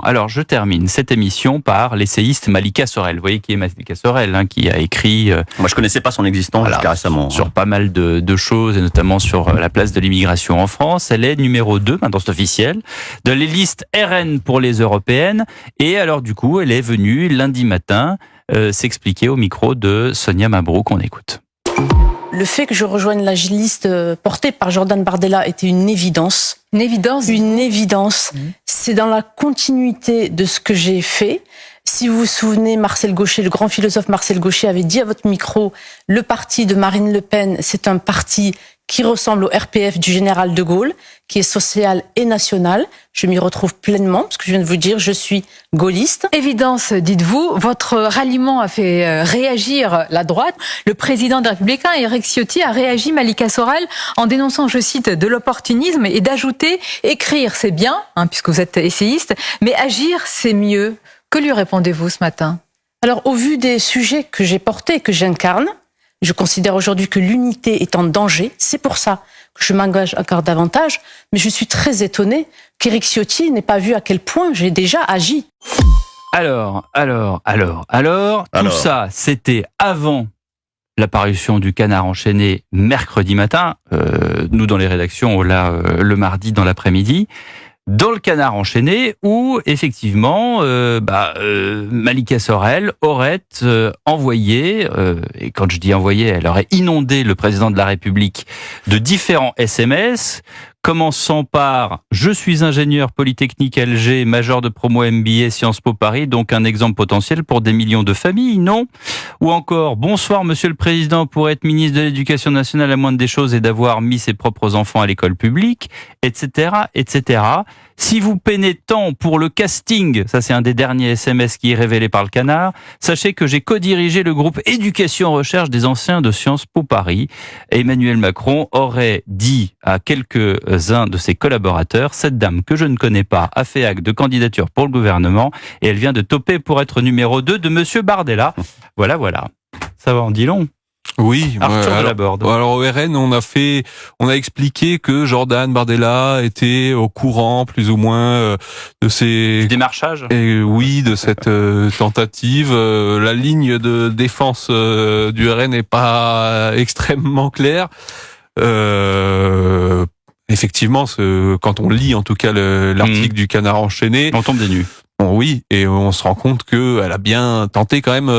Alors, je termine cette émission par l'essayiste Malika Sorel. Vous voyez qui est Malika Sorel, qui a écrit... Moi, je connaissais pas son existence jusqu'à récemment. Sur pas mal de choses, et notamment sur la place de l'immigration en France. Elle est numéro 2, maintenant c'est officiel, de les listes RN pour les européennes. Et alors, du coup, elle est venue lundi matin s'expliquer au micro de Sonia Mabrouk. On écoute. Le fait que je rejoigne la liste portée par Jordan Bardella était une évidence. Une évidence. Une évidence. C'est dans la continuité de ce que j'ai fait. Si vous vous souvenez, Marcel Gauchet, le grand philosophe Marcel Gauchet avait dit à votre micro, le parti de Marine Le Pen, c'est un parti qui ressemble au RPF du général de Gaulle, qui est social et national. Je m'y retrouve pleinement, parce que je viens de vous dire, je suis gaulliste. Évidence, dites-vous, votre ralliement a fait réagir la droite. Le président des Républicains, Éric Ciotti, a réagi, Malika Sorel, en dénonçant, je cite, de l'opportunisme et d'ajouter, écrire c'est bien, puisque vous êtes essayiste, mais agir c'est mieux. Que lui répondez-vous ce matin ? Alors, au vu des sujets que j'ai portés, que j'incarne, je considère aujourd'hui que l'unité est en danger. C'est pour ça que je m'engage encore davantage. Mais je suis très étonnée qu'Éric Ciotti n'ait pas vu à quel point j'ai déjà agi. Alors, tout ça, c'était avant la parution du Canard enchaîné mercredi matin. Nous, dans les rédactions, on l'a le mardi dans l'après-midi. Dans le Canard enchaîné, où effectivement Malika Sorel aurait envoyé, et quand je dis envoyé, elle aurait inondé le président de la République de différents SMS, commençant par « Je suis ingénieur Polytechnique LG, major de promo MBA Sciences Po Paris, donc un exemple potentiel pour des millions de familles, non ?» Ou encore « Bonsoir Monsieur le Président, pour être ministre de l'Éducation nationale, la moindre des choses est d'avoir mis ses propres enfants à l'école publique, etc. etc. » Si vous peinez tant pour le casting, ça c'est un des derniers SMS qui est révélé par le Canard, sachez que j'ai co-dirigé le groupe Éducation Recherche des anciens de Sciences Po Paris. Emmanuel Macron aurait dit à quelques-uns de ses collaborateurs, cette dame que je ne connais pas a fait acte de candidature pour le gouvernement et elle vient de toper pour être numéro 2 de Monsieur Bardella. Voilà. Ça va en dit long. Oui, Arthur Delaborde. Alors au RN, on a expliqué que Jordan Bardella était au courant plus ou moins de ces du démarchage. Oui, de cette tentative. La ligne de défense du RN n'est pas extrêmement claire. Effectivement, quand on lit en tout cas l'article du Canard enchaîné, on tombe des nues. Oui, et on se rend compte qu'elle a bien tenté quand même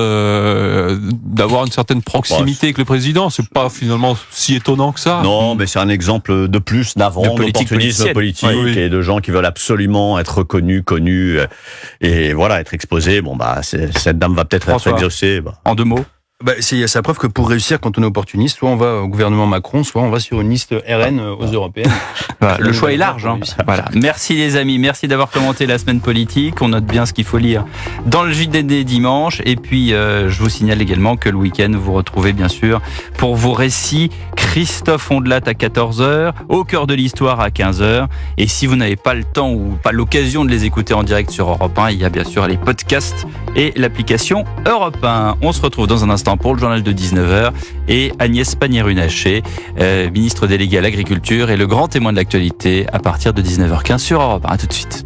d'avoir une certaine proximité avec le président. C'est pas finalement si étonnant que ça. Non, mais c'est un exemple de plus d'opportunisme politique oui. Et de gens qui veulent absolument être reconnus, connus et voilà, être exposés. Bon cette dame va peut-être être exaucée. En 2 mots. C'est la preuve que pour réussir, quand on est opportuniste, soit on va au gouvernement Macron, soit on va sur une liste RN aux européennes. Voilà, le choix est large. Voilà. Merci les amis, merci d'avoir commenté la semaine politique. On note bien ce qu'il faut lire dans le JDD dimanche. Et puis, je vous signale également que le week-end, vous retrouvez bien sûr pour vos récits Christophe Ondelat à 14h, Au cœur de l'histoire à 15h. Et si vous n'avez pas le temps ou pas l'occasion de les écouter en direct sur Europe 1, il y a bien sûr les podcasts et l'application Europe 1. On se retrouve dans un instant pour le journal de 19h et Agnès Pannier-Runacher, ministre déléguée à l'agriculture et le grand témoin de l'actualité à partir de 19h15 sur Europe 1. À tout de suite.